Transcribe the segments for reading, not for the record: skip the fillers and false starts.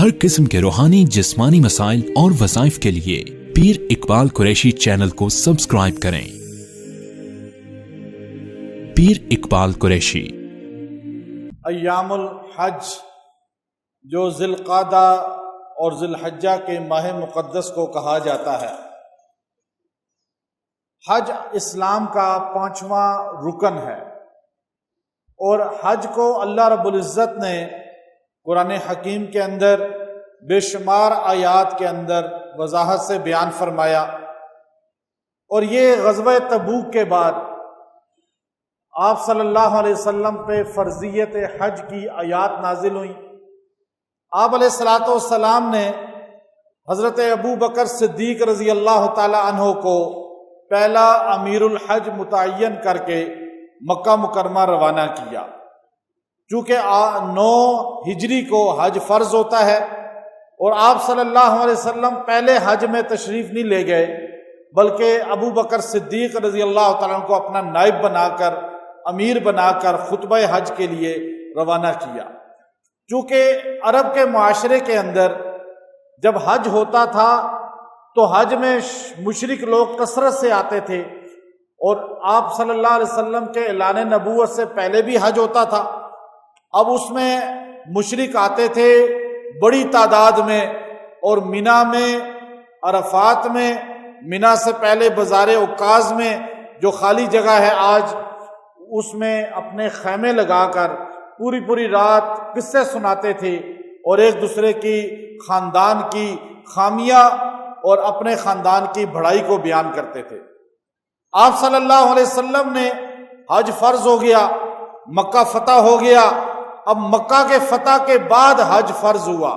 ہر قسم کے روحانی جسمانی مسائل اور وظائف کے لیے پیر اقبال قریشی چینل کو سبسکرائب کریں۔ پیر اقبال قریشی۔ ایام الحج جو ذی القعدہ اور ذی الحجہ کے ماہ مقدس کو کہا جاتا ہے، حج اسلام کا 5واں رکن ہے، اور حج کو اللہ رب العزت نے قرآن حکیم کے اندر بے شمار آیات کے اندر وضاحت سے بیان فرمایا۔ اور یہ غزوہ تبوک کے بعد آپ صلی اللہ علیہ وسلم پہ فرضیت حج کی آیات نازل ہوئیں۔ آپ علیہ الصلوۃ والسلام نے حضرت ابو بکر صدیق رضی اللہ تعالی عنہ کو پہلا امیر الحج متعین کر کے مکہ مکرمہ روانہ کیا، چونکہ 9 ہجری کو حج فرض ہوتا ہے، اور آپ صلی اللہ علیہ وسلم پہلے حج میں تشریف نہیں لے گئے، بلکہ ابو بکر صدیق رضی اللہ تعالیٰ عنہ کو اپنا نائب بنا کر، امیر بنا کر خطبہ حج کے لیے روانہ کیا۔ چونکہ عرب کے معاشرے کے اندر جب حج ہوتا تھا تو حج میں مشرک لوگ کثرت سے آتے تھے، اور آپ صلی اللہ علیہ وسلم کے اعلان نبوت سے پہلے بھی حج ہوتا تھا۔ اب اس میں مشرک آتے تھے بڑی تعداد میں، اور مینا میں، عرفات میں، مینا سے پہلے بازار عکاظ میں جو خالی جگہ ہے آج، اس میں اپنے خیمے لگا کر پوری رات قصے سناتے تھے، اور ایک دوسرے کی خاندان کی خامیاں اور اپنے خاندان کی بڑائی کو بیان کرتے تھے۔ آپ صلی اللہ علیہ وسلم نے حج فرض ہو گیا، مکہ فتح ہو گیا۔ اب مکہ کے فتح کے بعد حج فرض ہوا،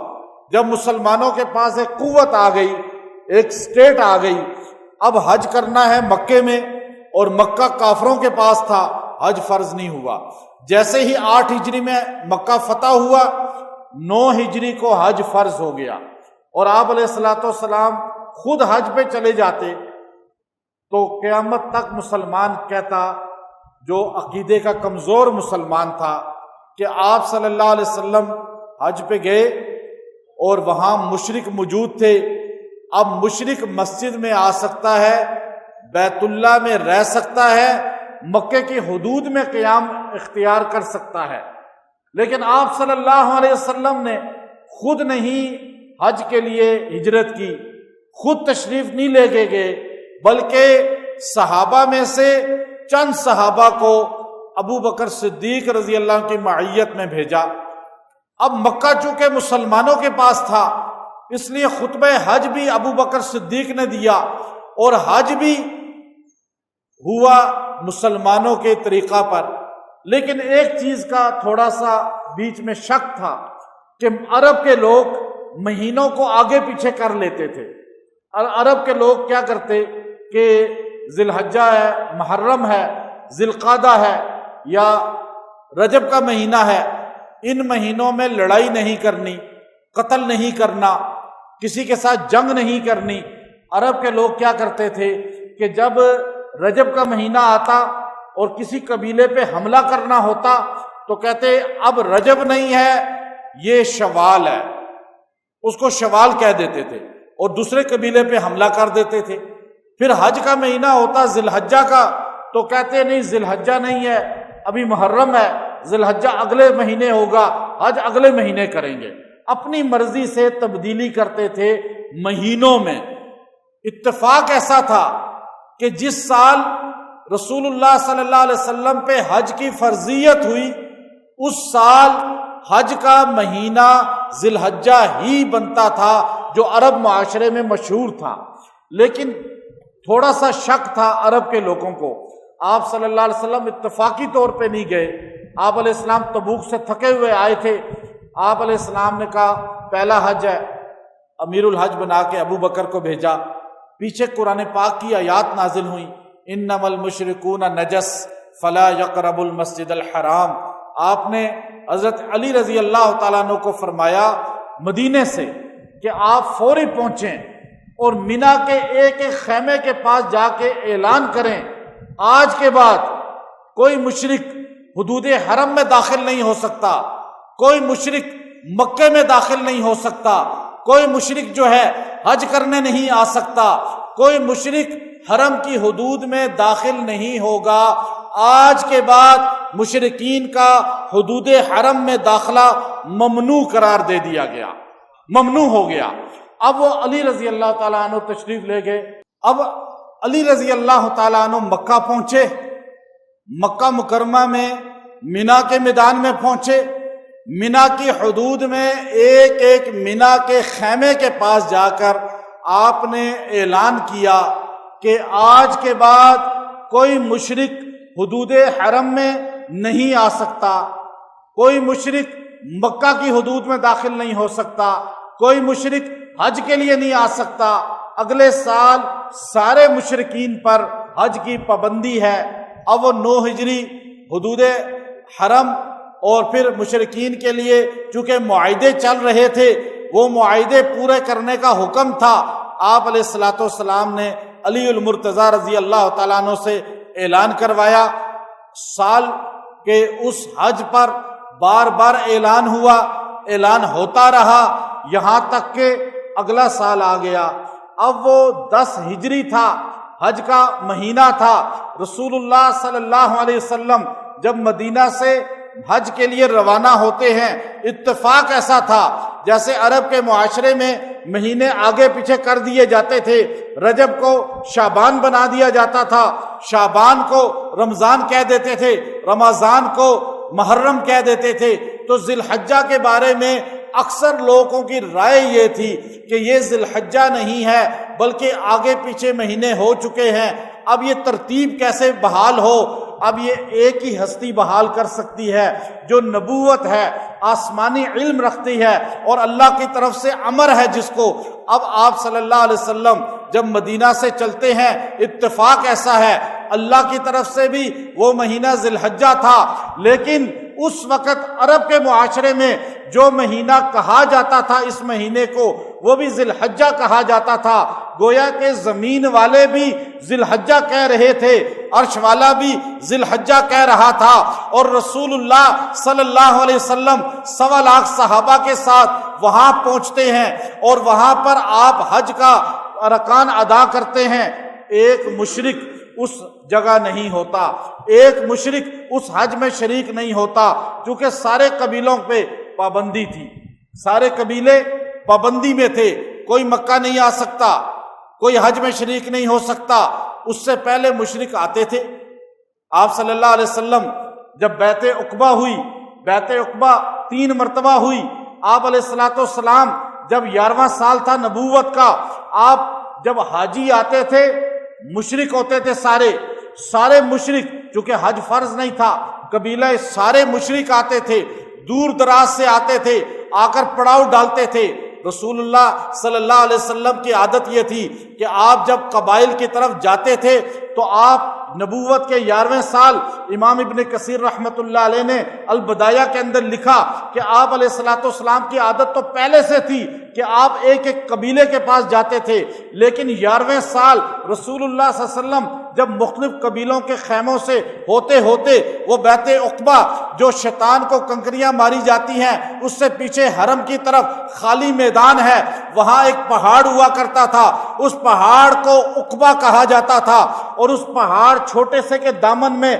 جب مسلمانوں کے پاس ایک قوت آ گئی، ایک سٹیٹ آ گئی۔ اب حج کرنا ہے مکے میں، اور مکہ کافروں کے پاس تھا، حج فرض نہیں ہوا۔ جیسے ہی 8 ہجری میں مکہ فتح ہوا، 9 ہجری کو حج فرض ہو گیا، اور آپ علیہ الصلوۃ والسلام خود حج پہ چلے جاتے تو قیامت تک مسلمان کہتا، جو عقیدے کا کمزور مسلمان تھا، کہ آپ صلی اللہ علیہ وسلم حج پہ گئے اور وہاں مشرک موجود تھے، اب مشرک مسجد میں آ سکتا ہے، بیت اللہ میں رہ سکتا ہے، مکے کی حدود میں قیام اختیار کر سکتا ہے، لیکن آپ صلی اللہ علیہ وسلم نے خود نہیں حج کے لیے ہجرت کی، خود تشریف نہیں لے کے گئے، بلکہ صحابہ میں سے چند صحابہ کو ابو بکر صدیق رضی اللہ عنہ کی معیت میں بھیجا۔ اب مکہ چونکہ مسلمانوں کے پاس تھا، اس لیے خطبہ حج بھی ابو بکر صدیق نے دیا، اور حج بھی ہوا مسلمانوں کے طریقہ پر۔ لیکن ایک چیز کا تھوڑا سا بیچ میں شک تھا کہ عرب کے لوگ مہینوں کو آگے پیچھے کر لیتے تھے۔ عرب کے لوگ کیا کرتے کہ ذی الحجہ ہے، محرم ہے، ذی القعدہ ہے، یا رجب کا مہینہ ہے، ان مہینوں میں لڑائی نہیں کرنی، قتل نہیں کرنا، کسی کے ساتھ جنگ نہیں کرنی۔ عرب کے لوگ کیا کرتے تھے کہ جب رجب کا مہینہ آتا اور کسی قبیلے پہ حملہ کرنا ہوتا تو کہتے اب رجب نہیں ہے، یہ شوال ہے، اس کو شوال کہہ دیتے تھے، اور دوسرے قبیلے پہ حملہ کر دیتے تھے۔ پھر حج کا مہینہ ہوتا ذی الحجہ کا تو کہتے نہیں ذی الحجہ نہیں ہے، ابھی محرم ہے، ذی الحجہ اگلے مہینے ہوگا، حج اگلے مہینے کریں گے۔ اپنی مرضی سے تبدیلی کرتے تھے مہینوں میں۔ اتفاق ایسا تھا کہ جس سال رسول اللہ صلی اللہ علیہ وسلم پہ حج کی فرضیت ہوئی، اس سال حج کا مہینہ ذی الحجہ ہی بنتا تھا، جو عرب معاشرے میں مشہور تھا۔ لیکن تھوڑا سا شک تھا عرب کے لوگوں کو۔ آپ صلی اللہ علیہ وسلم اتفاقی طور پہ نہیں گئے، آپ علیہ السلام تبوک سے تھکے ہوئے آئے تھے۔ آپ علیہ السلام نے کہا پہلا حج ہے، امیر الحج بنا کے ابو بکر کو بھیجا۔ پیچھے قرآن پاک کی آیات نازل ہوئیں، انما المشرکون نجس فلا یقربوا المسجد الحرام۔ آپ نے حضرت علی رضی اللہ تعالیٰ عنہ کو فرمایا مدینے سے کہ آپ فوری پہنچیں اور مینا کے ایک ایک خیمے کے پاس جا کے اعلان کریں، آج کے بعد کوئی مشرک حدود حرم میں داخل نہیں ہو سکتا، کوئی مشرک مکے میں داخل نہیں ہو سکتا، کوئی مشرک جو ہے حج کرنے نہیں آ سکتا، کوئی مشرک حرم کی حدود میں داخل نہیں ہوگا۔ آج کے بعد مشرکین کا حدود حرم میں داخلہ ممنوع قرار دے دیا گیا، ممنوع ہو گیا۔ اب وہ علی رضی اللہ تعالیٰ عنہ تشریف لے گئے۔ اب علی رضی اللہ تعالیٰ عنہ مکہ پہنچے، مکہ مکرمہ میں مینا کے میدان میں پہنچے۔ مینا کی حدود میں ایک ایک مینا کے خیمے کے پاس جا کر آپ نے اعلان کیا کہ آج کے بعد کوئی مشرک حدود حرم میں نہیں آ سکتا، کوئی مشرک مکہ کی حدود میں داخل نہیں ہو سکتا، کوئی مشرک حج کے لیے نہیں آ سکتا۔ اگلے سال سارے مشرکین پر حج کی پابندی ہے۔ اب وہ 9 ہجری حدود حرم اور پھر مشرکین کے لیے چونکہ معاہدے چل رہے تھے، وہ معاہدے پورے کرنے کا حکم تھا۔ آپ علیہ الصلوۃ والسلام نے علی المرتضیٰ رضی اللہ تعالیٰ عنہ سے اعلان کروایا۔ سال کے اس حج پر بار بار اعلان ہوا، اعلان ہوتا رہا، یہاں تک کہ اگلا سال آ گیا۔ اب وہ 10 ہجری تھا، حج کا مہینہ تھا۔ رسول اللہ صلی اللہ علیہ وسلم جب مدینہ سے حج کے لیے روانہ ہوتے ہیں، اتفاق ایسا تھا جیسے عرب کے معاشرے میں مہینے آگے پیچھے کر دیے جاتے تھے۔ رجب کو شعبان بنا دیا جاتا تھا، شعبان کو رمضان کہہ دیتے تھے، رمضان کو محرم کہہ دیتے تھے۔ تو ذی الحجہ کے بارے میں اکثر لوگوں کی رائے یہ تھی کہ یہ ذی الحجہ نہیں ہے بلکہ آگے پیچھے مہینے ہو چکے ہیں۔ اب یہ ترتیب کیسے بحال ہو؟ اب یہ ایک ہی ہستی بحال کر سکتی ہے جو نبوت ہے، آسمانی علم رکھتی ہے اور اللہ کی طرف سے امر ہے جس کو۔ اب آپ صلی اللہ علیہ وسلم جب مدینہ سے چلتے ہیں، اتفاق ایسا ہے اللہ کی طرف سے بھی وہ مہینہ ذی الحجہ تھا، لیکن اس وقت عرب کے معاشرے میں جو مہینہ کہا جاتا تھا اس مہینے کو، وہ بھی ذی الحجہ کہا جاتا تھا۔ گویا کہ زمین والے بھی ذی الحجہ کہہ رہے تھے، عرش والا بھی ذی الحجہ کہہ رہا تھا، اور رسول اللہ صلی اللہ علیہ وسلم 1.25 لاکھ صحابہ کے ساتھ وہاں پہنچتے ہیں اور وہاں پر آپ حج کا ارکان ادا کرتے ہیں۔ ایک مشرک اس جگہ نہیں ہوتا، ایک مشرک اس حج میں شریک نہیں ہوتا، کیونکہ سارے قبیلوں پہ پابندی تھی، سارے قبیلے پابندی میں تھے۔ کوئی مکہ نہیں آ سکتا، کوئی حج میں شریک نہیں ہو سکتا۔ اس سے پہلے مشرک آتے تھے۔ آپ صلی اللہ علیہ وسلم جب بیعت عقبہ ہوئی، بیعت عقبہ 3 مرتبہ ہوئی۔ آپ علیہ الصلوۃ والسلام جب 11واں سال تھا نبوت کا، آپ جب حاجی آتے تھے مشرک ہوتے تھے، سارے مشرک، چونکہ حج فرض نہیں تھا، قبیلہ سارے مشرک آتے تھے، دور دراز سے آتے تھے، آ کر پڑاؤ ڈالتے تھے۔ رسول اللہ صلی اللہ علیہ وسلم کی عادت یہ تھی کہ آپ جب قبائل کی طرف جاتے تھے تو آپ نبوت کے 11ویں سال، امام ابن کثیر رحمۃ اللہ علیہ نے البدایہ کے اندر لکھا کہ آپ علیہ الصلوۃ والسلام کی عادت تو پہلے سے تھی کہ آپ ایک ایک قبیلے کے پاس جاتے تھے، لیکن 11ویں سال رسول اللہ صلی اللہ علیہ وسلم جب مختلف قبیلوں کے خیموں سے ہوتے ہوتے وہ بیعت عقبہ جو شیطان کو کنکریاں ماری جاتی ہیں اس سے پیچھے حرم کی طرف خالی میدان ہے، وہاں ایک پہاڑ ہوا کرتا تھا، اس پہاڑ کو عقبہ کہا جاتا تھا، اور اس پہاڑ چھوٹے سے کے دامن میں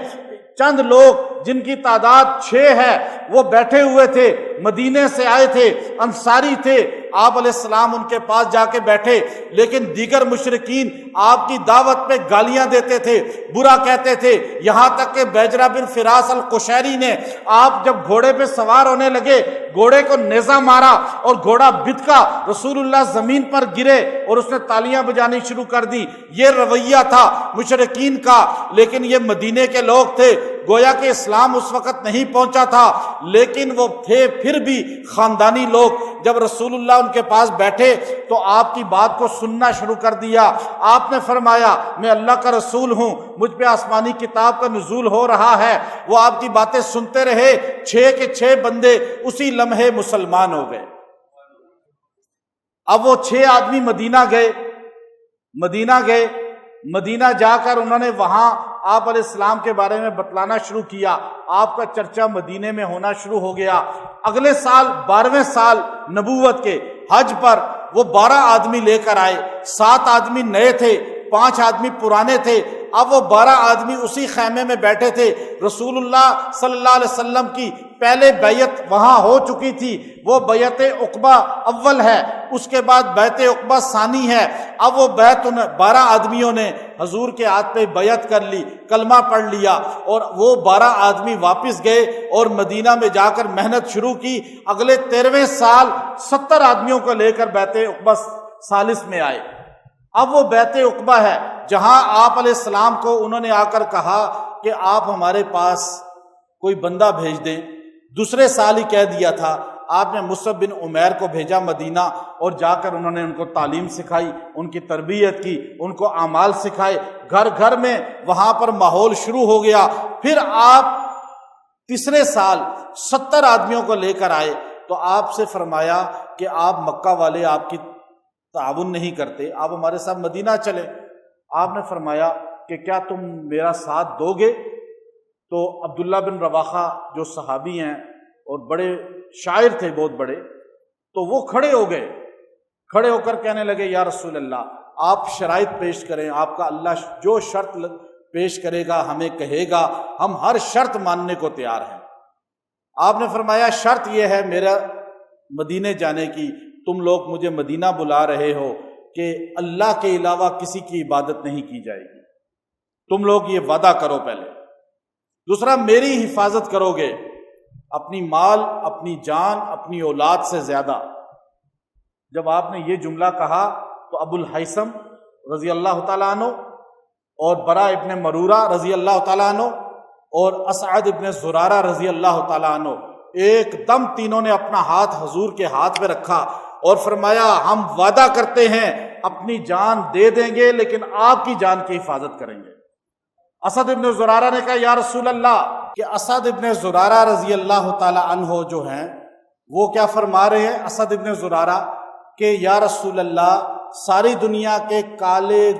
چند لوگ جن کی تعداد 6 ہے وہ بیٹھے ہوئے تھے، مدینے سے آئے تھے، انصاری تھے۔ آپ علیہ السلام ان کے پاس جا کے بیٹھے، لیکن دیگر مشرکین آپ کی دعوت پہ گالیاں دیتے تھے، برا کہتے تھے، یہاں تک کہ بیجرہ بن فراس القشیری نے آپ جب گھوڑے پہ سوار ہونے لگے گھوڑے کو نیزہ مارا اور گھوڑا بتکا، رسول اللہ زمین پر گرے اور اس نے تالیاں بجانی شروع کر دی۔ یہ رویہ تھا مشرکین کا، لیکن یہ مدینے کے لوگ تھے، گویا کہ اسلام اس وقت نہیں پہنچا تھا، لیکن وہ تھے پھر بھی خاندانی لوگ۔ جب رسول اللہ ان کے پاس بیٹھے تو آپ کی بات کو سننا شروع کر دیا۔ آپ نے فرمایا میں اللہ کا رسول ہوں، مجھ پہ آسمانی کتاب کا نزول ہو رہا ہے۔ وہ آپ کی باتیں سنتے رہے، 6 کے 6 بندے اسی لمحے مسلمان ہو گئے۔ اب وہ 6 آدمی مدینہ گئے، مدینہ جا کر انہوں نے وہاں آپ علیہ السلام کے بارے میں بتلانا شروع کیا، آپ کا چرچا مدینے میں ہونا شروع ہو گیا۔ اگلے سال 12ویں سال نبوت کے حج پر وہ 12 آدمی لے کر آئے، 7 آدمی نئے تھے، 5 آدمی پرانے تھے۔ اب وہ 12 آدمی اسی خیمے میں بیٹھے تھے۔ رسول اللہ صلی اللہ علیہ وسلم کی پہلے بیعت وہاں ہو چکی تھی، وہ بیعت عقبہ اول ہے، اس کے بعد بیعت عقبہ ثانی ہے۔ اب وہ 12 آدمیوں نے حضور کے ہاتھ پہ بیعت کر لی، کلمہ پڑھ لیا، اور وہ 12 آدمی واپس گئے اور مدینہ میں جا کر محنت شروع کی۔ اگلے 13ویں سال 70 آدمیوں کو لے کر بیعت عقبہ ثالث میں آئے۔ اب وہ بیعت عقبہ ہے جہاں آپ علیہ السلام کو انہوں نے آ کر کہا کہ آپ ہمارے پاس کوئی بندہ بھیج دیں۔ دوسرے سال ہی کہہ دیا تھا، آپ نے مصعب بن عمیر کو بھیجا مدینہ، اور جا کر انہوں نے ان کو تعلیم سکھائی، ان کی تربیت کی، ان کو اعمال سکھائے، گھر گھر میں وہاں پر ماحول شروع ہو گیا۔ پھر آپ تیسرے سال 70 آدمیوں کو لے کر آئے تو آپ سے فرمایا کہ آپ مکہ والے آپ کی تعاون نہیں کرتے، آپ ہمارے ساتھ مدینہ چلیں۔ آپ نے فرمایا کہ کیا تم میرا ساتھ دو گے؟ تو عبداللہ بن رواحہ جو صحابی ہیں اور بڑے شاعر تھے بہت بڑے، تو وہ کھڑے ہو گئے، کھڑے ہو کر کہنے لگے یا رسول اللہ آپ شرائط پیش کریں، آپ کا اللہ جو شرط پیش کرے گا ہمیں کہے گا، ہم ہر شرط ماننے کو تیار ہیں۔ آپ نے فرمایا شرط یہ ہے میرا مدینے جانے کی، تم لوگ مجھے مدینہ بلا رہے ہو کہ اللہ کے علاوہ کسی کی عبادت نہیں کی جائے گی، تم لوگ یہ وعدہ کرو پہلے۔ دوسرا میری حفاظت کرو گے، اپنی مال، اپنی جان، اپنی اولاد سے زیادہ۔ جب آپ نے یہ جملہ کہا تو ابو الہیثم رضی اللہ تعالیٰ عنہ اور برا ابن مرورہ رضی اللہ تعالیٰ عنہ اور اسعد ابن زرارہ رضی اللہ تعالیٰ عنہ ایک دم تینوں نے اپنا ہاتھ حضور کے ہاتھ پہ رکھا اور فرمایا ہم وعدہ کرتے ہیں اپنی جان دے دیں گے لیکن آپ کی جان کی حفاظت کریں گے۔ اسد ابن زرارہ نے کہا یا رسول اللہ، کہ اسد ابن زرارہ رضی اللہ تعالی عنہ جو ہیں وہ کیا فرما رہے ہیں؟ اسد ابن زرارہ کہ یا رسول اللہ ساری دنیا کے کالے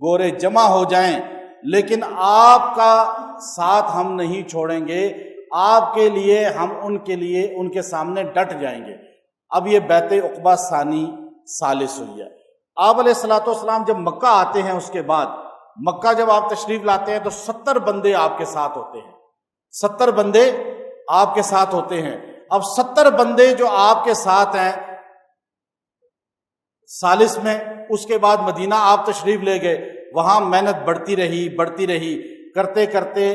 گورے جمع ہو جائیں لیکن آپ کا ساتھ ہم نہیں چھوڑیں گے، آپ کے لیے ہم ان کے سامنے ڈٹ جائیں گے۔ اب یہ بیعت عقبہ ثانی ثالث ہوئی ہے۔ آپ علیہ الصلوۃ والسلام جب مکہ آتے ہیں، اس کے بعد مکہ جب آپ تشریف لاتے ہیں تو 70 بندے آپ کے ساتھ ہوتے ہیں، 70 بندے آپ کے ساتھ ہوتے ہیں۔ اب 70 بندے جو آپ کے ساتھ ہیں ثالث میں، اس کے بعد مدینہ آپ تشریف لے گئے، وہاں محنت بڑھتی رہی کرتے کرتے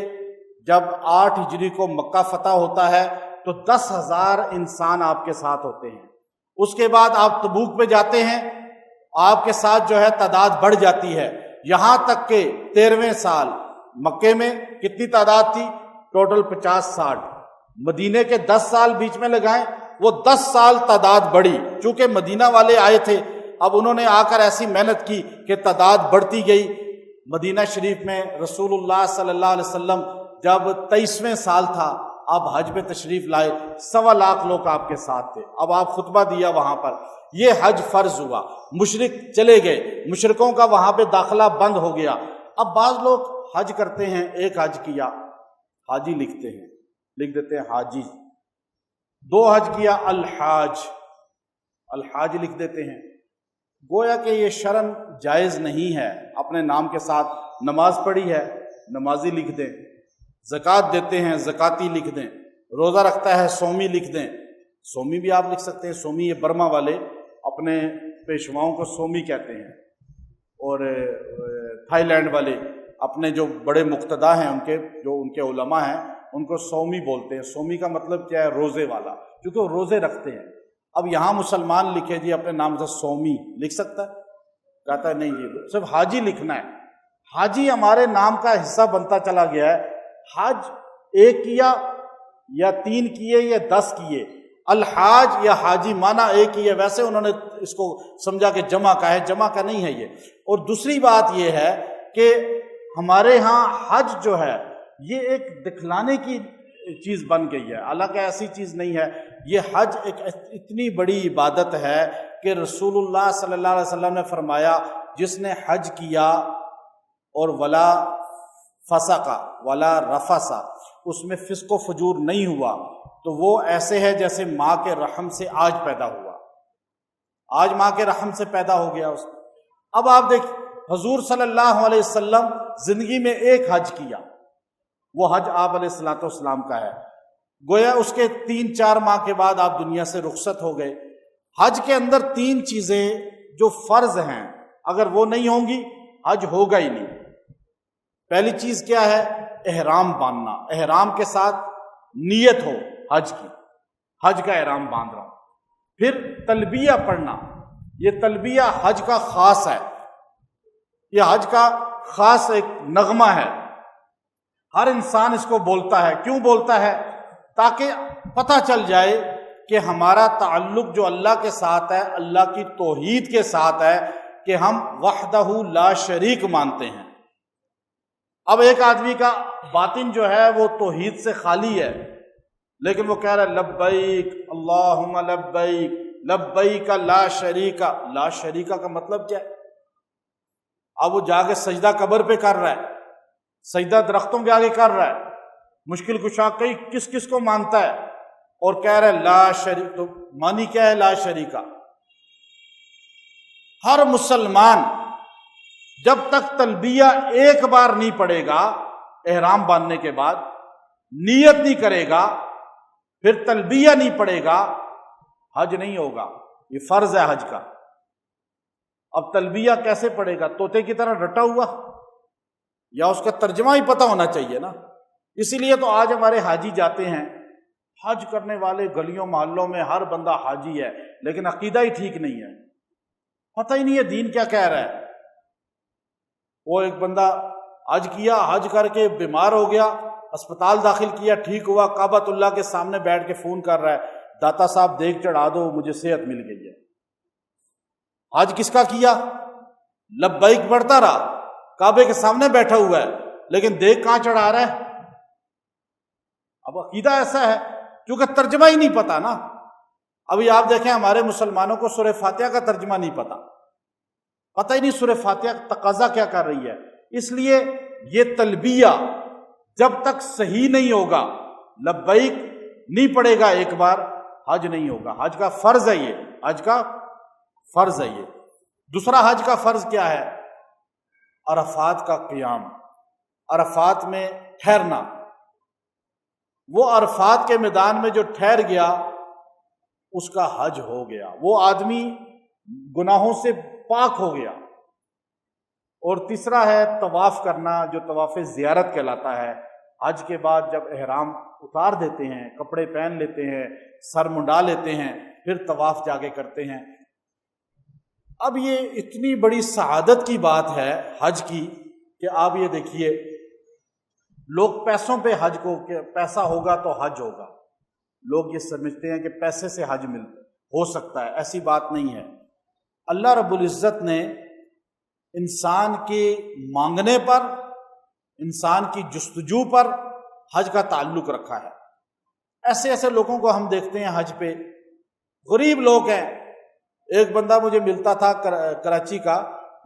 جب 8 ہجری کو مکہ فتح ہوتا ہے تو 10,000 انسان آپ کے ساتھ ہوتے ہیں۔ اس کے بعد آپ تبوک پہ جاتے ہیں، آپ کے ساتھ جو ہے تعداد بڑھ جاتی ہے، یہاں تک کہ 13ویں سال مکے میں کتنی تعداد تھی؟ ٹوٹل 50-60۔ مدینے کے 10 سال بیچ میں لگائیں، وہ 10 سال تعداد بڑھی، چونکہ مدینہ والے آئے تھے، اب انہوں نے آ کر ایسی محنت کی کہ تعداد بڑھتی گئی۔ مدینہ شریف میں رسول اللہ صلی اللہ علیہ وسلم جب 23ویں سال تھا، آپ حج پہ تشریف لائے، 1.25 لاکھ لوگ آپ کے ساتھ تھے۔ اب آپ خطبہ دیا وہاں پر، یہ حج فرض ہوا، مشرک چلے گئے، مشرکوں کا وہاں پہ داخلہ بند ہو گیا۔ اب بعض لوگ حج کرتے ہیں، ایک حج کیا، حاجی لکھ دیتے ہیں حاجی، 2 حج کیا الحاج لکھ دیتے ہیں، گویا کہ یہ شرعاً جائز نہیں ہے۔ اپنے نام کے ساتھ نماز پڑھی ہے، نمازی لکھ دیں، زکوٰۃ دیتے ہیں زکاتی لکھ دیں، روزہ رکھتا ہے سومی لکھ دیں، سومی بھی آپ لکھ سکتے ہیں۔ سومی یہ برما والے اپنے پیشواؤں کو سومی کہتے ہیں، اور تھائی لینڈ والے اپنے جو بڑے مقتدا ہیں ان کے علماء ہیں ان کو سومی بولتے ہیں۔ سومی کا مطلب کیا ہے؟ روزے والا، کیونکہ وہ روزے رکھتے ہیں۔ اب یہاں مسلمان لکھے جی اپنے نام سے سومی لکھ سکتا ہے؟ کہتا ہے نہیں جی صرف حاجی لکھنا ہے۔ حاجی ہمارے نام کا حصہ بنتا چلا گیا ہے، حج 1 کیا یا 3 کیے یا 10 کیے، الحاج یا حاجی معنی ایک ہی ہے، ویسے انہوں نے اس کو سمجھا کہ جمع کا ہے، جمع کا نہیں ہے یہ۔ اور دوسری بات یہ ہے کہ ہمارے ہاں حج جو ہے یہ ایک دکھلانے کی چیز بن گئی ہے، حالانکہ ایسی چیز نہیں ہے۔ یہ حج ایک اتنی بڑی عبادت ہے کہ رسول اللہ صلی اللہ علیہ وسلم نے فرمایا جس نے حج کیا اور ولا فسقا ولا رفسا، اس میں فسق و فجور نہیں ہوا، تو وہ ایسے ہے جیسے ماں کے رحم سے آج پیدا ہوا، آج ماں کے رحم سے پیدا ہو گیا اس کو۔ اب آپ دیکھ، حضور صلی اللہ علیہ وسلم زندگی میں ایک حج کیا، وہ حج آپ علیہ الصلوۃ والسلام کا ہے، گویا اس کے 3-4 ماہ کے بعد آپ دنیا سے رخصت ہو گئے۔ حج کے اندر 3 چیزیں جو فرض ہیں، اگر وہ نہیں ہوں گی حج ہوگا ہی نہیں۔ پہلی چیز کیا ہے؟ احرام باندھنا، احرام کے ساتھ نیت ہو حج کی، حج کا احرام باندھ رہا ہوں۔ پھر تلبیہ پڑھنا، یہ تلبیہ حج کا خاص ہے، یہ حج کا خاص ایک نغمہ ہے، ہر انسان اس کو بولتا ہے۔ کیوں بولتا ہے؟ تاکہ پتہ چل جائے کہ ہمارا تعلق جو اللہ کے ساتھ ہے، اللہ کی توحید کے ساتھ ہے، کہ ہم وحدہ لا شریک مانتے ہیں۔ اب ایک آدمی کا باطن جو ہے وہ توحید سے خالی ہے، لیکن وہ کہہ رہا ہے لبیک اللہم لبیک لبیک لا شریک۔ لا شریک کا مطلب کیا ہے؟ اب وہ جا کے سجدہ قبر پہ کر رہا ہے، سجدہ درختوں کے آگے کر رہا ہے، مشکل کشا کئی کس کس کو مانتا ہے، اور کہہ رہا ہے لا شریک۔ تو معنی کیا ہے لا شریکہ؟ ہر مسلمان جب تک تلبیہ ایک بار نہیں پڑھے گا، احرام باندھنے کے بعد نیت نہیں کرے گا، پھر تلبیہ نہیں پڑھے گا، حج نہیں ہوگا۔ یہ فرض ہے حج کا۔ اب تلبیہ کیسے پڑھے گا؟ طوطے کی طرح رٹا ہوا، یا اس کا ترجمہ ہی پتہ ہونا چاہیے نا۔ اسی لیے تو آج ہمارے حاجی جاتے ہیں، حج کرنے والے گلیوں محلوں میں ہر بندہ حاجی ہے، لیکن عقیدہ ہی ٹھیک نہیں ہے، پتہ ہی نہیں ہے دین کیا کہہ رہا ہے۔ وہ ایک بندہ حج کیا، حج کر کے بیمار ہو گیا، اسپتال داخل کیا، ٹھیک ہوا، کعبۃ اللہ کے سامنے بیٹھ کے فون کر رہا ہے، داتا صاحب دیکھ چڑھا دو، مجھے صحت مل گئی ہے۔ حج کس کا کیا؟ لبیک پڑھتا رہا، کعبے کے سامنے بیٹھا ہوا ہے، لیکن دیکھ کہاں چڑھا رہا ہے؟ اب عقیدہ ایسا ہے کیونکہ ترجمہ ہی نہیں پتا نا۔ ابھی آپ دیکھیں ہمارے مسلمانوں کو سورہ فاتحہ کا ترجمہ نہیں پتا، پتہ ہی نہیں سورہ فاتحہ تقاضا کیا کر رہی ہے۔ اس لیے یہ تلبیہ جب تک صحیح نہیں ہوگا، لبیک نہیں پڑے گا ایک بار، حج نہیں ہوگا۔ حج کا فرض ہے یہ، حج کا فرض ہے یہ۔ دوسرا حج کا فرض کیا ہے؟ عرفات کا قیام، عرفات میں ٹھہرنا۔ وہ عرفات کے میدان میں جو ٹھہر گیا اس کا حج ہو گیا، وہ آدمی گناہوں سے پاک ہو گیا۔ اور تیسرا ہے طواف کرنا، جو طواف زیارت کہلاتا ہے۔ حج کے بعد جب احرام اتار دیتے ہیں، کپڑے پہن لیتے ہیں، سر منڈا لیتے ہیں، پھر طواف جا کے کرتے ہیں۔ اب یہ اتنی بڑی سعادت کی بات ہے حج کی کہ آپ یہ دیکھیے، لوگ پیسوں پہ حج کو، کہ پیسہ ہوگا تو حج ہوگا، لوگ یہ سمجھتے ہیں کہ پیسے سے حج ہو سکتا ہے، ایسی بات نہیں ہے۔ اللہ رب العزت نے انسان کے مانگنے پر، انسان کی جستجو پر حج کا تعلق رکھا ہے۔ ایسے ایسے لوگوں کو ہم دیکھتے ہیں حج پہ، غریب لوگ ہیں۔ ایک بندہ مجھے ملتا تھا کراچی کا،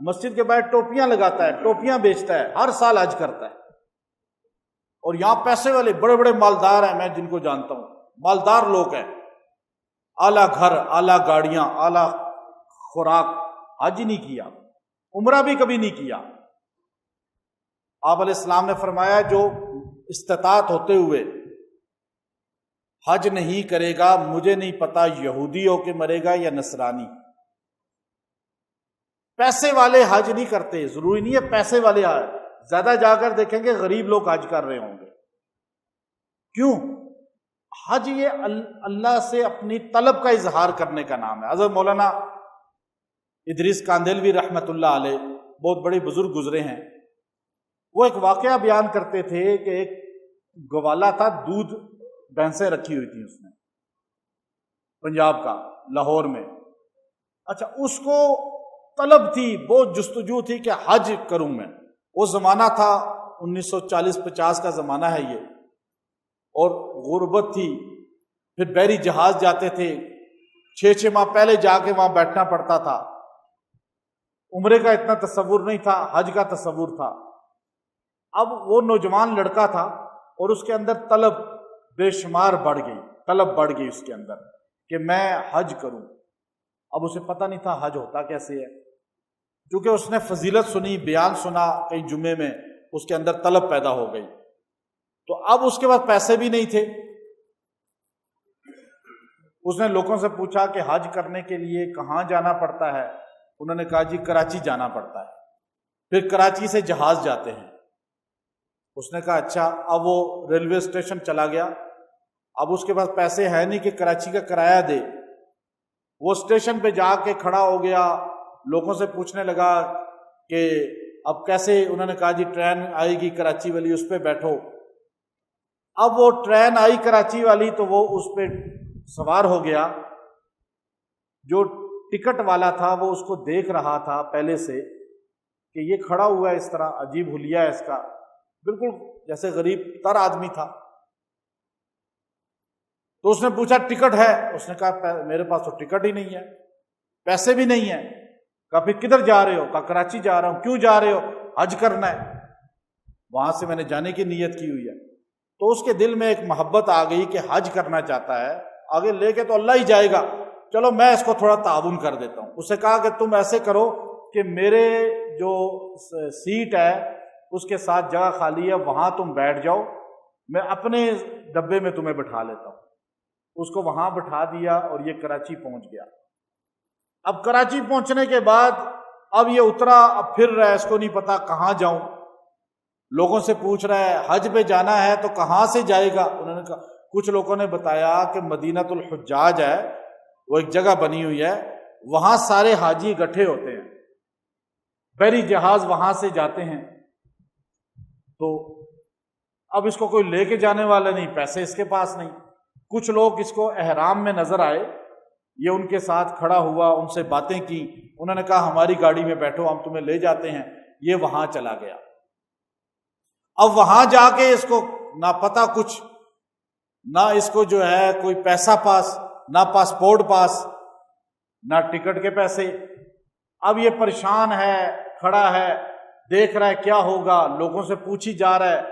مسجد کے باہر ٹوپیاں لگاتا ہے، ٹوپیاں بیچتا ہے، ہر سال حج کرتا ہے۔ اور یہاں پیسے والے بڑے بڑے مالدار ہیں، میں جن کو جانتا ہوں، مالدار لوگ ہیں، اعلیٰ گھر، اعلیٰ گاڑیاں، اعلیٰ خوراک، حج ہی نہیں کیا، عمرہ بھی کبھی نہیں کیا۔ آپ علیہ السلام نے فرمایا جو استطاعت ہوتے ہوئے حج نہیں کرے گا، مجھے نہیں پتا یہودی ہو کے مرے گا یا نصرانی۔ پیسے والے حج نہیں کرتے، ضروری نہیں ہے پیسے والے حج، زیادہ جا کر دیکھیں گے غریب لوگ حج کر رہے ہوں گے۔ کیوں؟ حج یہ اللہ سے اپنی طلب کا اظہار کرنے کا نام ہے۔ حضرت مولانا ادریس کاندھلوی رحمۃ اللہ علیہ بہت بڑے بزرگ گزرے ہیں، وہ ایک واقعہ بیان کرتے تھے کہ ایک گوالا تھا، دودھ بھینسیں رکھی ہوئی تھیں اس نے، پنجاب کا، لاہور میں۔ اچھا، اس کو طلب تھی، بہت جستجو تھی کہ حج کروں میں۔ وہ زمانہ تھا 1940-50 کا زمانہ ہے یہ، اور غربت تھی، پھر بحری جہاز جاتے تھے، 6 ماہ پہلے جا کے وہاں بیٹھنا پڑتا تھا، عمرے کا اتنا تصور نہیں تھا، حج کا تصور تھا۔ اب وہ نوجوان لڑکا تھا اور اس کے اندر طلب بے شمار بڑھ گئی اس کے اندر کہ میں حج کروں۔ اب اسے پتہ نہیں تھا حج ہوتا کیسے ہے، کیونکہ اس نے فضیلت سنی، بیان سنا کئی جمعے میں، اس کے اندر طلب پیدا ہو گئی۔ تو اب اس کے پاس پیسے بھی نہیں تھے۔ اس نے لوگوں سے پوچھا کہ حج کرنے کے لیے کہاں جانا پڑتا ہے؟ انہوں نے کہا جی کراچی جانا پڑتا ہے، پھر کراچی سے جہاز جاتے ہیں۔ اس نے کہا اچھا۔ اب وہ ریلوے اسٹیشن چلا گیا، اب اس کے پاس پیسے ہے نہیں کہ کراچی کا کرایہ دے۔ وہ اسٹیشن پہ جا کے کھڑا ہو گیا، لوگوں سے پوچھنے لگا کہ اب کیسے؟ انہوں نے کہا جی ٹرین آئے گی کراچی والی، اس پہ بیٹھو۔ اب وہ ٹرین آئی کراچی والی تو وہ اس پہ سوار ہو گیا۔ جو ٹکٹ والا تھا وہ اس کو دیکھ رہا تھا پہلے سے کہ یہ کھڑا ہوا ہے اس طرح، عجیب حلیہ ہے اس کا، بالکل جیسے غریب تر آدمی تھا۔ تو اس نے پوچھا ٹکٹ ہے؟ اس نے کہا میرے پاس تو ٹکٹ ہی نہیں ہے، پیسے بھی نہیں ہیں۔ کہا پھر کدھر جا رہے ہو؟ کہا کراچی جا رہا ہوں۔ کیوں جا رہے ہو؟ حج کرنا ہے، وہاں سے میں نے جانے کی نیت کی ہوئی ہے۔ تو اس کے دل میں ایک محبت آ گئی کہ حج کرنا چاہتا ہے، آگے لے کے تو اللہ ہی جائے گا، چلو میں اس کو تھوڑا تعاون کر دیتا ہوں۔ اسے کہا کہ تم ایسے کرو کہ میرے جو سیٹ ہے اس کے ساتھ جگہ خالی ہے، وہاں تم بیٹھ جاؤ، میں اپنے ڈبے میں تمہیں بٹھا لیتا ہوں۔ اس کو وہاں بٹھا دیا اور یہ کراچی پہنچ گیا۔ اب کراچی پہنچنے کے بعد اب یہ اترا، اب پھر رہا ہے، اس کو نہیں پتا کہاں جاؤں۔ لوگوں سے پوچھ رہا ہے حج پہ جانا ہے تو کہاں سے جائے گا؟ انہوں نے کہا، کچھ لوگوں نے بتایا کہ مدینۃ الحجاج ہے، وہ ایک جگہ بنی ہوئی ہے، وہاں سارے حاجی اکٹھے ہوتے ہیں، بحری جہاز وہاں سے جاتے ہیں۔ تو اب اس کو کوئی لے کے جانے والا نہیں، پیسے اس کے پاس نہیں۔ کچھ لوگ اس کو احرام میں نظر آئے، یہ ان کے ساتھ کھڑا ہوا، ان سے باتیں کی، انہوں نے کہا ہماری گاڑی میں بیٹھو، ہم تمہیں لے جاتے ہیں۔ یہ وہاں چلا گیا۔ اب وہاں جا کے اس کو نہ پتا کچھ، نہ اس کو جو ہے کوئی پیسہ پاس، نہ پاسپورٹ پاس، نہ ٹکٹ کے پیسے۔ اب یہ پریشان ہے، کھڑا ہے، دیکھ رہا ہے کیا ہوگا، لوگوں سے پوچھی جا رہا ہے۔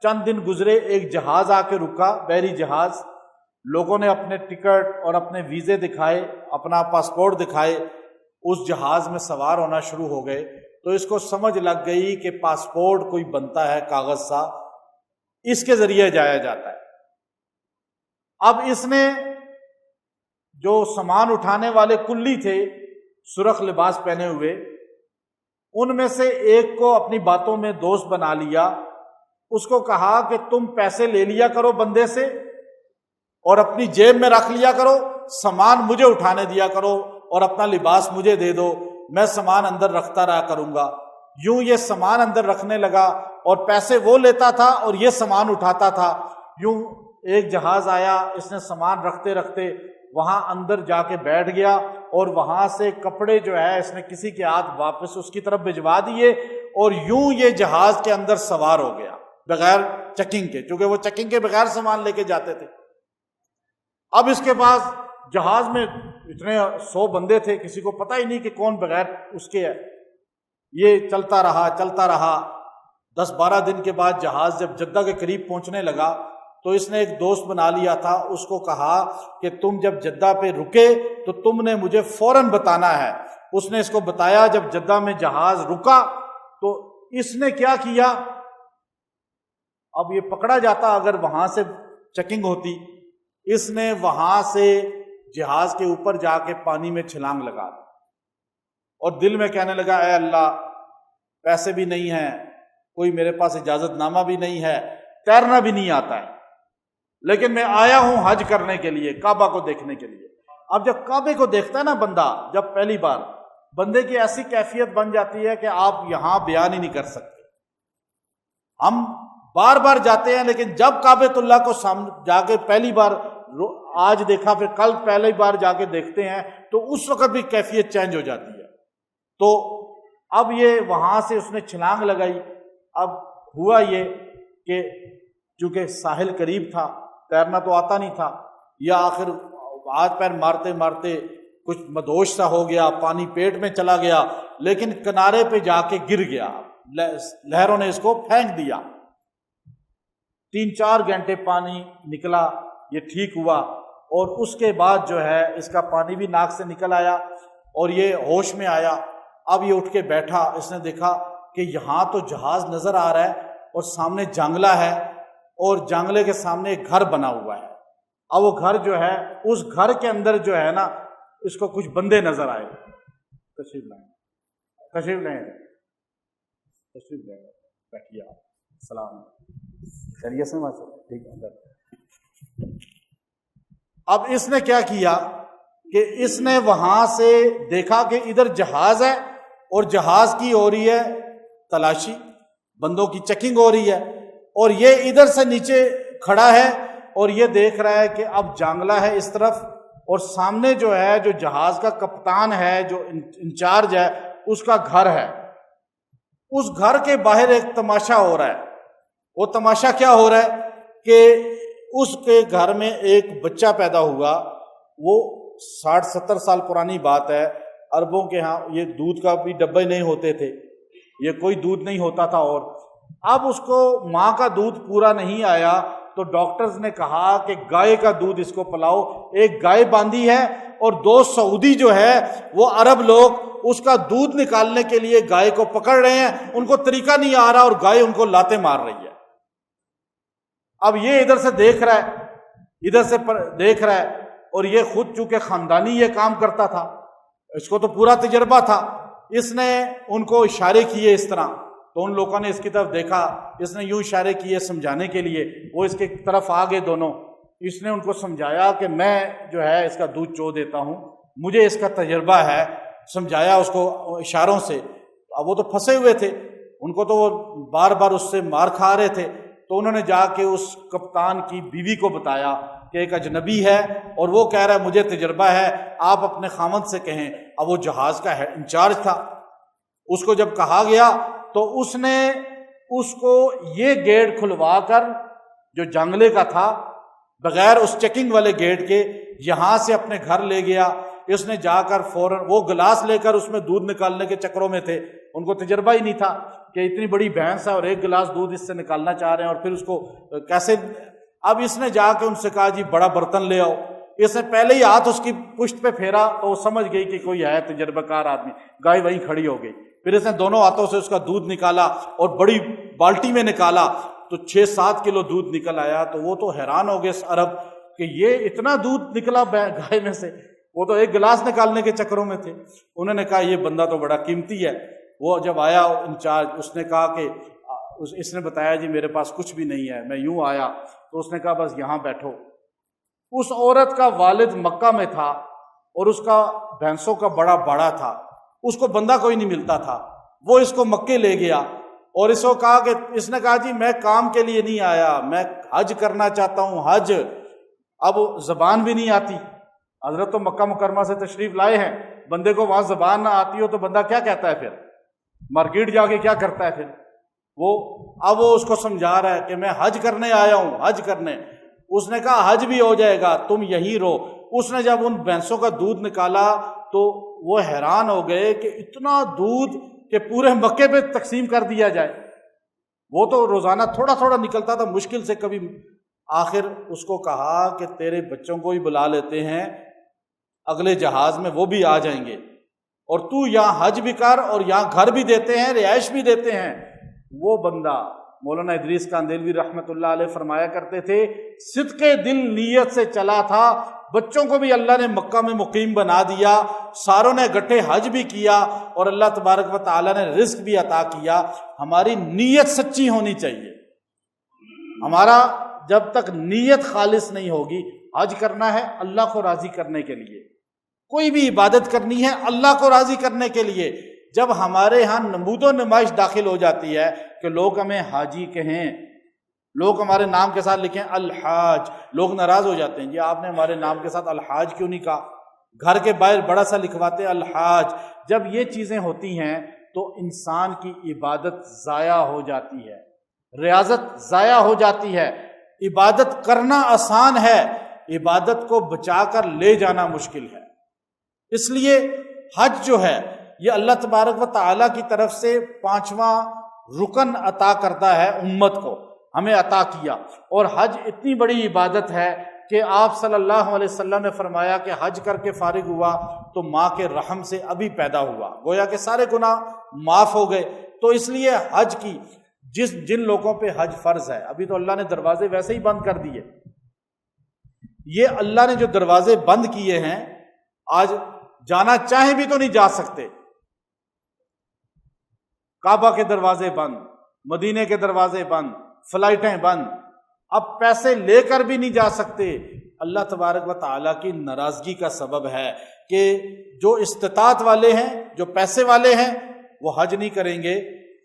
چند دن گزرے، ایک جہاز آ کے رکا، بحری جہاز۔ لوگوں نے اپنے ٹکٹ اور اپنے ویزے دکھائے، اپنا پاسپورٹ دکھائے، اس جہاز میں سوار ہونا شروع ہو گئے۔ تو اس کو سمجھ لگ گئی کہ پاسپورٹ کوئی بنتا ہے کاغذ سا، اس کے ذریعے جایا جاتا ہے۔ اب اس نے جو سامان اٹھانے والے کلی تھے، سرخ لباس پہنے ہوئے، ان میں سے ایک کو اپنی باتوں میں دوست بنا لیا۔ اس کو کہا کہ تم پیسے لے لیا کرو بندے سے اور اپنی جیب میں رکھ لیا کرو، سامان مجھے اٹھانے دیا کرو اور اپنا لباس مجھے دے دو، میں سامان اندر رکھتا رہا کروں گا۔ یوں یہ سامان اندر رکھنے لگا اور پیسے وہ لیتا تھا اور یہ سامان اٹھاتا تھا۔ یوں ایک جہاز آیا، اس نے سامان رکھتے رکھتے وہاں اندر جا کے بیٹھ گیا اور وہاں سے کپڑے جو ہے اس نے کسی کے ہاتھ واپس اس کی طرف بھجوا دیے، اور یوں یہ جہاز کے اندر سوار ہو گیا بغیر چیکنگ کے، چونکہ وہ چیکنگ کے بغیر سامان لے کے جاتے تھے۔ اب اس کے پاس جہاز میں اتنے 100 بندے تھے، کسی کو پتہ ہی نہیں کہ کون بغیر اس کے ہے۔ یہ چلتا رہا 10-12 دن کے بعد جہاز جب جدہ کے قریب پہنچنے لگا تو اس نے ایک دوست بنا لیا تھا، اس کو کہا کہ تم جب جدہ پہ رکے تو تم نے مجھے فوراً بتانا ہے۔ اس نے اس کو بتایا۔ جب جدہ میں جہاز رکا تو اس نے کیا کیا، اب یہ پکڑا جاتا اگر وہاں سے چیکنگ ہوتی، اس نے وہاں سے جہاز کے اوپر جا کے پانی میں چھلانگ لگا دی اور دل میں کہنے لگا اے اللہ، پیسے بھی نہیں ہیں، کوئی میرے پاس اجازت نامہ بھی نہیں ہے، تیرنا بھی نہیں آتا ہے، لیکن میں آیا ہوں حج کرنے کے لیے، کعبہ کو دیکھنے کے لیے۔ اب جب کعبے کو دیکھتا ہے نا بندہ، جب پہلی بار، بندے کی ایسی کیفیت بن جاتی ہے کہ آپ یہاں بیان ہی نہیں کر سکتے۔ ہم بار بار جاتے ہیں لیکن جب کعبۃ اللہ کو جا کے پہلی بار، آج دیکھا پھر کل پہلی بار جا کے دیکھتے ہیں تو اس وقت بھی کیفیت چینج ہو جاتی ہے۔ تو اب یہ وہاں سے اس نے چھلانگ لگائی۔ اب ہوا یہ کہ چونکہ ساحل قریب تھا، تیرنا تو آتا نہیں تھا، یا آخر ہاتھ پیر مارتے مارتے کچھ مدوش سا ہو گیا، پانی پیٹ میں چلا گیا، لیکن کنارے پہ جا کے گر گیا، لہروں نے اس کو پھینک دیا۔ 3-4 گھنٹے پانی نکلا، یہ ٹھیک ہوا، اور اس کے بعد جو ہے اس کا پانی بھی ناک سے نکل آیا اور یہ ہوش میں آیا۔ اب یہ اٹھ کے بیٹھا، اس نے دیکھا کہ یہاں تو جہاز نظر آ رہا ہے اور سامنے جانگلہ ہے، اور جانگلے کے سامنے ایک گھر بنا ہوا ہے۔ اب وہ گھر جو ہے، اس گھر کے اندر جو ہے نا اس کو کچھ بندے نظر آئے۔ تشریف لائیں، تشریف لیں، تشریف لیں، بیٹھیے آپ۔ السلام علیکم، خیریت سے ماشاء اللہ، ٹھیک ہے۔ اب اس نے کیا کیا کہ اس نے وہاں سے دیکھا کہ ادھر جہاز ہے اور جہاز کی ہو رہی ہے تلاشی، بندوں کی چیکنگ ہو رہی ہے، اور یہ ادھر سے نیچے کھڑا ہے اور یہ دیکھ رہا ہے کہ اب جانگلہ ہے اس طرف، اور سامنے جو ہے جو جہاز کا کپتان ہے، جو انچارج ہے، اس کا گھر ہے۔ اس گھر کے باہر ایک تماشا ہو رہا ہے۔ وہ تماشا کیا ہو رہا ہے کہ اس کے گھر میں ایک بچہ پیدا ہوا۔ وہ 60-70 سال پرانی بات ہے، عربوں کے ہاں یہ دودھ کا بھی ڈبے نہیں ہوتے تھے، یہ کوئی دودھ نہیں ہوتا تھا، اور اب اس کو ماں کا دودھ پورا نہیں آیا تو ڈاکٹرز نے کہا کہ گائے کا دودھ اس کو پلاؤ۔ ایک گائے باندھی ہے اور 2 سعودی جو ہے وہ عرب لوگ اس کا دودھ نکالنے کے لیے گائے کو پکڑ رہے ہیں، ان کو طریقہ نہیں آ رہا اور گائے ان کو لاتے مار رہی ہے۔ اب یہ ادھر سے دیکھ رہا ہے، ادھر سے دیکھ رہا ہے، اور یہ خود چونکہ خاندانی یہ کام کرتا تھا، اس کو تو پورا تجربہ تھا، اس نے ان کو اشارے کیے اس طرح، تو ان لوگوں نے اس کی طرف دیکھا، اس نے یوں اشارے کیے سمجھانے کے لیے، وہ اس کی طرف آ گئے دونوں۔ اس نے ان کو سمجھایا کہ میں جو ہے اس کا دودھ چو دیتا ہوں، مجھے اس کا تجربہ ہے، سمجھایا اس کو اشاروں سے۔ اب وہ تو پھنسے ہوئے تھے، ان کو تو وہ بار بار اس سے مار کھا رہے تھے، تو انہوں نے جا کے اس کپتان کی بیوی کو بتایا کہ ایک اجنبی ہے اور وہ کہہ رہا ہے مجھے تجربہ ہے، آپ اپنے خاوند سے کہیں۔ اب وہ جہاز کا انچارج تھا، اس کو جب کہا گیا تو اس نے اس کو یہ گیٹ کھلوا کر جو جنگلے کا تھا، بغیر اس چیکنگ والے گیٹ کے، یہاں سے اپنے گھر لے گیا۔ اس نے جا کر فوراً وہ گلاس لے کر اس میں دودھ نکالنے کے چکروں میں تھے، ان کو تجربہ ہی نہیں تھا کہ اتنی بڑی بھینس ہے اور ایک گلاس دودھ اس سے نکالنا چاہ رہے ہیں، اور پھر اس کو کیسے۔ اب اس نے جا کے ان سے کہا جی بڑا برتن لے آؤ۔ اس نے پہلے ہی ہاتھ اس کی پشت پہ پھیرا تو وہ سمجھ گئی کہ کوئی ہے تجربہ کار آدمی، گائے وہیں کھڑی ہو گئی۔ پھر اس نے دونوں ہاتھوں سے اس کا دودھ نکالا اور بڑی بالٹی میں نکالا تو 6-7 کلو دودھ نکل آیا۔ تو وہ تو حیران ہو گئے عرب کہ یہ اتنا دودھ نکلا گائے میں سے، وہ تو ایک گلاس نکالنے کے چکروں میں تھے۔ انہوں نے کہا یہ بندہ تو بڑا قیمتی ہے۔ وہ جب آیا انچارج، اس نے کہا کہ اس نے بتایا جی میرے پاس کچھ بھی نہیں ہے، میں یوں آیا۔ تو اس نے کہا بس یہاں بیٹھو۔ اس عورت کا والد مکہ میں تھا اور اس کا بھینسوں کا بڑا باڑا تھا، اس کو بندہ کوئی نہیں ملتا تھا، وہ اس کو مکے لے گیا اور اس کو کہا کہ اس نے کہا جی میں کام کے لیے نہیں آیا، میں حج کرنا چاہتا ہوں، حج۔ اب زبان بھی نہیں آتی، حضرت تو مکہ مکرمہ سے تشریف لائے ہیں، بندے کو وہاں زبان نہ آتی ہو تو بندہ کیا کہتا ہے؟ پھر مارکیٹ جا کے کیا کرتا ہے؟ پھر اب وہ اس کو سمجھا رہا ہے کہ میں حج کرنے آیا ہوں، حج کرنے۔ اس نے کہا حج بھی ہو جائے گا، تم یہیں رہو۔ اس نے جب ان بھینسوں کا دودھ نکالا تو وہ حیران ہو گئے کہ اتنا دودھ کہ پورے مکے پہ تقسیم کر دیا جائے۔ وہ تو روزانہ تھوڑا تھوڑا نکلتا تھا، مشکل سے کبھی۔ آخر اس کو کہا کہ تیرے بچوں کو ہی بلا لیتے ہیں، اگلے جہاز میں وہ بھی آ جائیں گے، اور تو یہاں حج بھی کر اور یہاں گھر بھی دیتے ہیں، رہائش بھی دیتے ہیں۔ وہ بندہ مولانا ادریس کاندھلوی رحمۃ اللہ علیہ فرمایا کرتے تھے، صدق دل نیت سے چلا تھا، بچوں کو بھی اللہ نے مکہ میں مقیم بنا دیا، ساروں نے گٹھے حج بھی کیا، اور اللہ تبارک و تعالیٰ نے رزق بھی عطا کیا۔ ہماری نیت سچی ہونی چاہیے۔ ہمارا جب تک نیت خالص نہیں ہوگی، حج کرنا ہے اللہ کو راضی کرنے کے لیے، کوئی بھی عبادت کرنی ہے اللہ کو راضی کرنے کے لیے۔ جب ہمارے ہاں نمود و نمائش داخل ہو جاتی ہے کہ لوگ ہمیں حاجی کہیں، لوگ ہمارے نام کے ساتھ لکھیں الحاج، لوگ ناراض ہو جاتے ہیں، جی آپ نے ہمارے نام کے ساتھ الحاج کیوں نہیں کہا؟ گھر کے باہر بڑا سا لکھواتے الحاج۔ جب یہ چیزیں ہوتی ہیں تو انسان کی عبادت ضائع ہو جاتی ہے، ریاضت ضائع ہو جاتی ہے۔ عبادت کرنا آسان ہے، عبادت کو بچا کر لے جانا مشکل ہے۔ اس لیے حج جو ہے یہ اللہ تبارک و تعالیٰ کی طرف سے 5واں رکن عطا کرتا ہے امت کو۔ ہمیں عطا کیا۔ اور حج اتنی بڑی عبادت ہے کہ آپ صلی اللہ علیہ وسلم نے فرمایا کہ حج کر کے فارغ ہوا تو ماں کے رحم سے ابھی پیدا ہوا، گویا کہ سارے گناہ معاف ہو گئے۔ تو اس لیے حج کی جن لوگوں پہ حج فرض ہے، ابھی تو اللہ نے دروازے ویسے ہی بند کر دیے، یہ اللہ نے جو دروازے بند کیے ہیں، آج جانا چاہیں بھی تو نہیں جا سکتے۔ کعبہ کے دروازے بند، مدینے کے دروازے بند، فلائٹیں بند، اب پیسے لے کر بھی نہیں جا سکتے۔ اللہ تبارک و تعالیٰ کی ناراضگی کا سبب ہے کہ جو استطاعت والے ہیں، جو پیسے والے ہیں، وہ حج نہیں کریں گے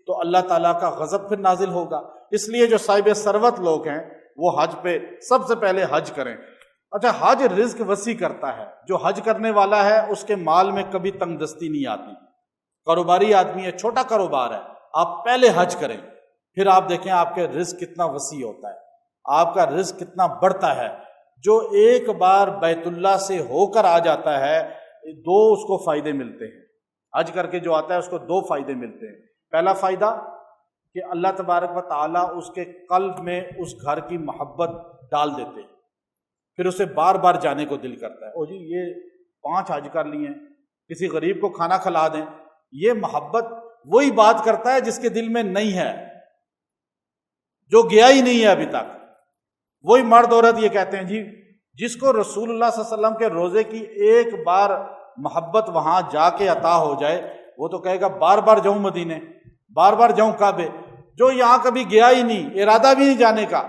تو اللہ تعالیٰ کا غضب پھر نازل ہوگا۔ اس لیے جو صاحب ثروت لوگ ہیں وہ حج پہ سب سے پہلے حج کریں۔ اچھا، حج رزق وسیع کرتا ہے۔ جو حج کرنے والا ہے اس کے مال میں کبھی تنگ دستی نہیں آتی۔ کاروباری آدمی ہے، چھوٹا کاروبار ہے، آپ پہلے حج کریں، پھر آپ دیکھیں آپ کے رزق کتنا وسیع ہوتا ہے، آپ کا رزق کتنا بڑھتا ہے۔ جو ایک بار بیت اللہ سے ہو کر آ جاتا ہے، دو اس کو فائدے ملتے ہیں۔ حج کر کے جو آتا ہے اس کو دو فائدے ملتے ہیں۔ پہلا فائدہ کہ اللہ تبارک و تعالیٰ اس کے قلب میں اس گھر کی محبت ڈال دیتے ہیں، پھر اسے بار بار جانے کو دل کرتا ہے۔ او جی یہ 5 حج کر لیے ہیں، کسی غریب کو کھانا کھلا دیں۔ یہ محبت وہی بات کرتا ہے جس کے دل میں نہیں ہے، جو گیا ہی نہیں ہے ابھی تک۔ وہی مرد عورت یہ کہتے ہیں جی جس کو رسول اللہ صلی اللہ علیہ وسلم کے روزے کی ایک بار محبت وہاں جا کے عطا ہو جائے، وہ تو کہے گا بار بار جاؤں مدینے، بار بار جاؤں کعبے۔ جو یہاں کبھی گیا ہی نہیں، ارادہ بھی نہیں جانے کا،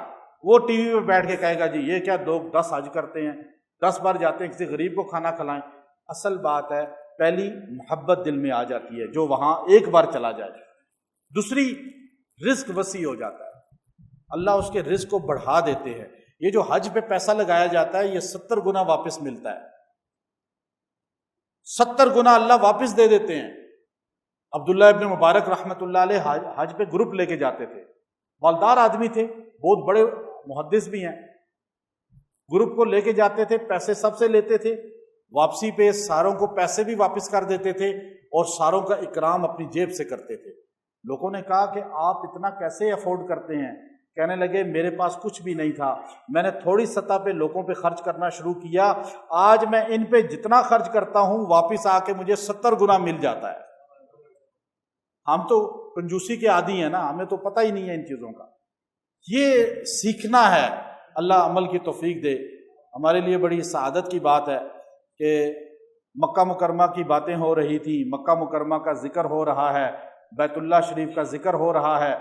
وہ ٹی وی پہ بیٹھ کے کہے گا جی یہ کیا 10 حج کرتے ہیں، 10 بار جاتے ہیں، کسی غریب کو کھانا کھلائیں۔ اصل بات ہے پہلی محبت دل میں آ جاتی ہے جو وہاں ایک بار چلا جائے۔ دوسری، رزق وسیع ہو جاتا ہے، اللہ اس کے رزق کو بڑھا دیتے ہیں۔ یہ جو حج پہ پیسہ لگایا جاتا ہے یہ 70 گنا واپس ملتا ہے، 70 گنا اللہ واپس دے دیتے ہیں۔ عبداللہ ابن مبارک رحمۃ اللہ علیہ حج پہ گروپ لے کے جاتے تھے، مالدار آدمی تھے، بہت بڑے محدث بھی ہیں۔ گروپ کو لے کے جاتے تھے، پیسے سب سے لیتے تھے، واپسی پہ ساروں کو پیسے بھی واپس کر دیتے تھے اور ساروں کا اکرام اپنی جیب سے کرتے تھے۔ لوگوں نے کہا کہ آپ اتنا کیسے افورڈ کرتے ہیں؟ کہنے لگے میرے پاس کچھ بھی نہیں تھا، میں نے تھوڑی سطح پہ لوگوں پہ خرچ کرنا شروع کیا، آج میں ان پہ جتنا خرچ کرتا ہوں واپس آ کے مجھے 70 گنا مل جاتا ہے۔ ہم تو کنجوسی کے عادی ہیں نا، ہمیں تو پتہ ہی نہیں ہے ان چیزوں کا۔ یہ سیکھنا ہے، اللہ عمل کی توفیق دے۔ ہمارے لیے بڑی سعادت کی بات ہے کہ مکہ مکرمہ کی باتیں ہو رہی تھی، مکہ مکرمہ کا ذکر ہو رہا ہے، بیت اللہ شریف کا ذکر ہو رہا ہے۔